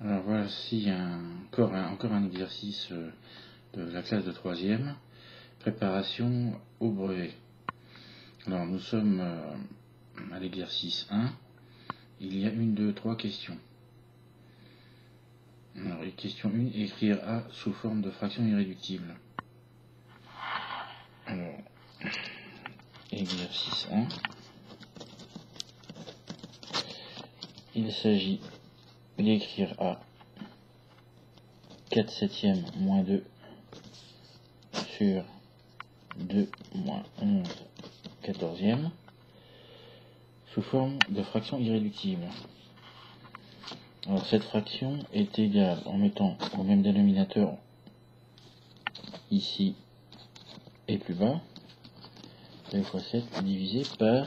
Alors voici encore un exercice de la classe de 3e, préparation au brevet. Alors nous sommes à l'exercice 1, il y a 1, 2, 3 questions. Alors question 1, écrire A sous forme de fraction irréductible. Alors, exercice 1, il s'agit d'écrire A 4 septièmes moins 2 sur 2 moins 11 quatorzième sous forme de fraction irréductible. Alors cette fraction est égale, en mettant au même dénominateur ici et plus bas, 2 fois 7 divisé par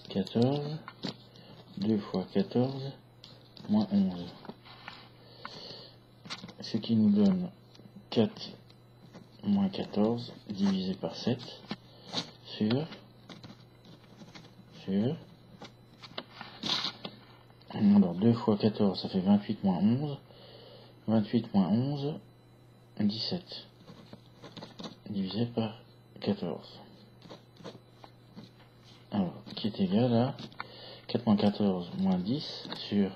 14, 2 fois 14 moins 11. Ce qui nous donne 4 moins 14 divisé par 7 sur alors 2 fois 14 ça fait 28 moins 11, 28 moins 11, 17 divisé par 14. Alors, qui est égal à 4 moins 14 moins 10 sur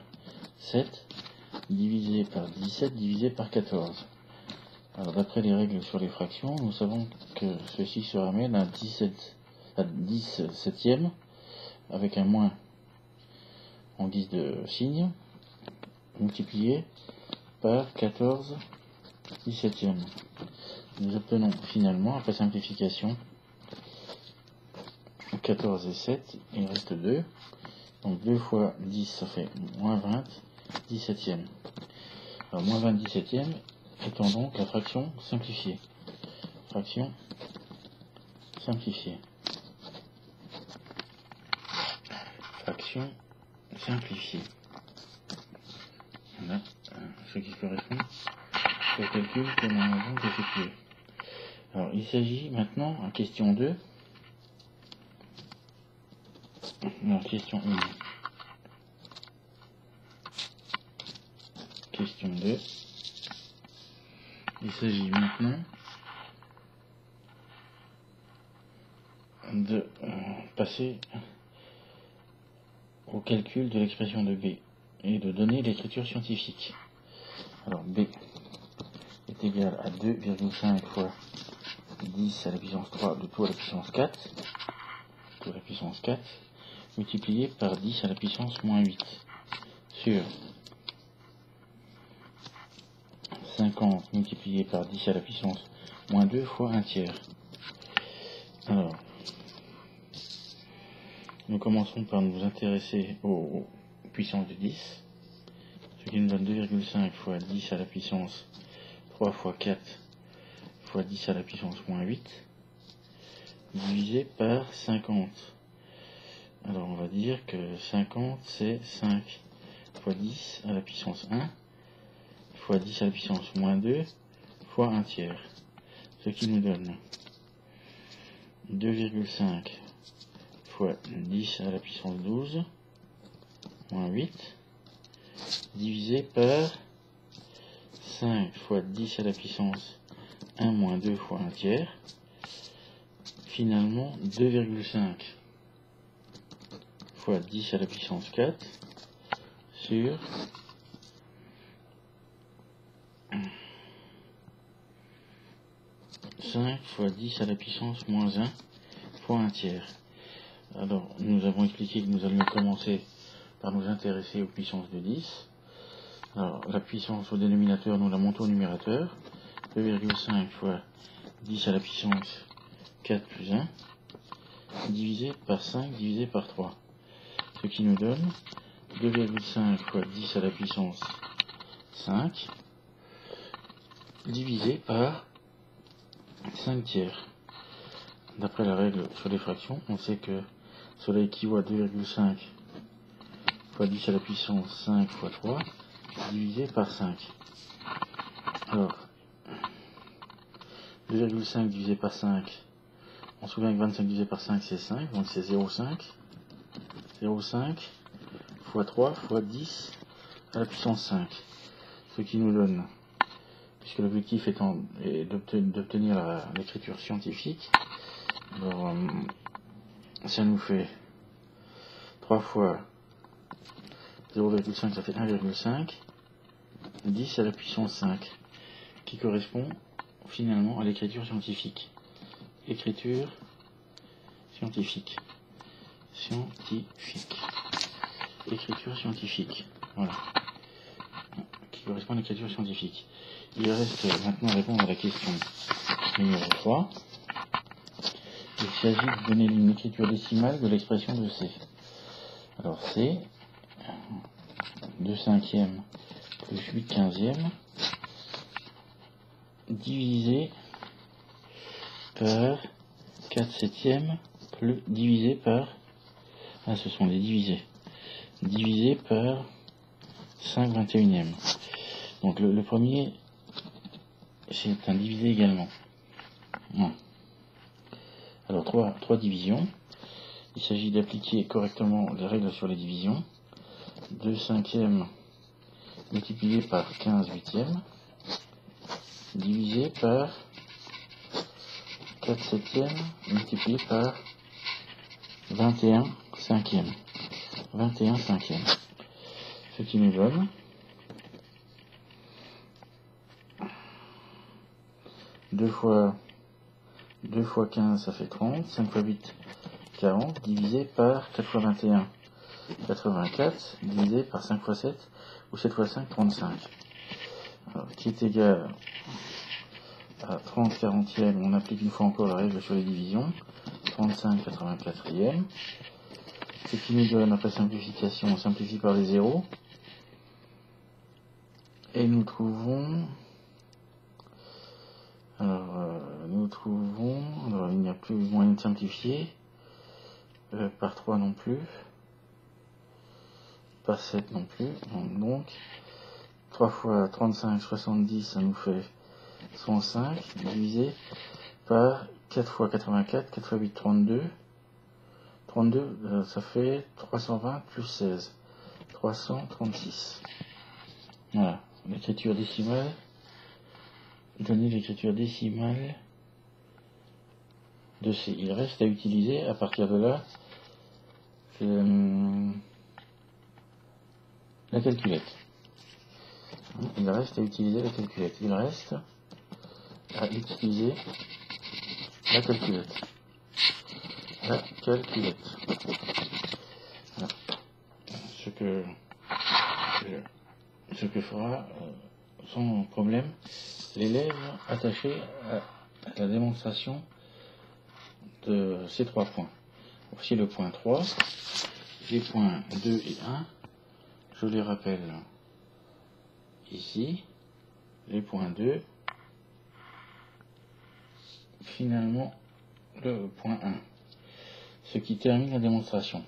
7 divisé par 17 divisé par 14. Alors d'après les règles sur les fractions, nous savons que ceci se ramène à 10 septièmes avec un moins en guise de signe multiplié par 14 17e. Nous obtenons finalement, après simplification, 14 et 7, il reste 2. Donc 2 fois 10, ça fait moins 20 17e. Alors moins 20 17e étant donc la fraction simplifiée. Fraction simplifiée. Fraction simplifiée. Voilà ce qui correspond au calcul que nous avons effectué. Alors il s'agit maintenant, en question 2, non, question 1. Question 2. Il s'agit maintenant de passer au calcul de l'expression de B et de donner l'écriture scientifique. Alors B est égal à 2,5 fois 10 à la puissance 3 de tout à la puissance 4, tout à la puissance 4, multiplié par 10 à la puissance moins 8 sur 50 multiplié par 10 à la puissance moins 2 fois 1 tiers. Alors, nous commençons par nous intéresser aux puissances de 10, ce qui nous donne 2,5 fois 10 à la puissance 3 fois 4 fois 10 à la puissance moins 8, divisé par 50. Alors on va dire que 50 c'est 5 fois 10 à la puissance 1 fois 10 à la puissance moins 2 fois 1 tiers, ce qui nous donne 2,5 fois 10 à la puissance 12 moins 8 divisé par 5 fois 10 à la puissance 1 moins 2 fois 1 tiers, finalement 2,5 fois 10 à la puissance 4 sur 5 fois 10 à la puissance moins 1 fois 1 tiers. Alors, nous avons expliqué que nous allions commencer par nous intéresser aux puissances de 10. Alors, la puissance au dénominateur, nous la montons au numérateur. 2,5 fois 10 à la puissance 4 plus 1, divisé par 5, divisé par 3. Ce qui nous donne 2,5 fois 10 à la puissance 5, divisé par 5 tiers. D'après la règle sur les fractions, on sait que cela équivaut à 2,5 fois 10 à la puissance 5 fois 3, divisé par 5. Alors, 2,5 divisé par 5, on se souvient que 25 divisé par 5 c'est 5, donc c'est 0,5. 0,5 fois 3 fois 10 à la puissance 5. Ce qui nous donne, puisque l'objectif est d'obtenir l'écriture scientifique, alors ça nous fait 3 fois 0,5, ça fait 1,5, 10 à la puissance 5, qui correspond finalement à l'écriture scientifique. Écriture scientifique. Écriture scientifique. Voilà. Qui correspond à l'écriture scientifique. Il reste maintenant à répondre à la question numéro 3. Il s'agit de donner une écriture décimale de l'expression de C. Alors C, 2 cinquièmes plus 8 quinzièmes, divisé par 4 septièmes, plus divisé par... Ah, ce sont des divisés. Divisé par 5 21e. Donc le premier, c'est un divisé également. Ouais. Alors 3 divisions. Il s'agit d'appliquer correctement les règles sur les divisions. 2 cinquièmes multiplié par 15 huitièmes, divisé par 4 septièmes multiplié par 21 cinquièmes. 21 cinquièmes. Ce qui nous donne 2 fois 15, ça fait 30, 5 fois 8, 40, divisé par 4 fois 21, 84, divisé par 5 fois 7, ou 7 fois 5, 35. Alors, qui est égal à 30 40e, on applique une fois encore la règle sur les divisions, 35 84e, ce qui nous donne, après simplification, on simplifie par les zéros, et nous trouvons, alors il n'y a plus moyen de simplifier, par 3 non plus, par 7 non plus, donc 3 fois 35, 70, ça nous fait 105, divisé par 4 fois 84, 4 fois 8, 32, 32, ça fait 320 plus 16, 336. Voilà, l'écriture décimale, donner l'écriture décimale de C. Il reste à utiliser à partir de là la calculette. Il reste à utiliser la calculette. Il reste à utiliser la calculette. La calculette. Voilà. Ce que fera sans problème l'élève attaché à la démonstration de ces 3 points. Voici le point 3. Les points 2 et 1. Je les rappelle ici. Les points 2. Finalement, le point 1. Ce qui termine la démonstration.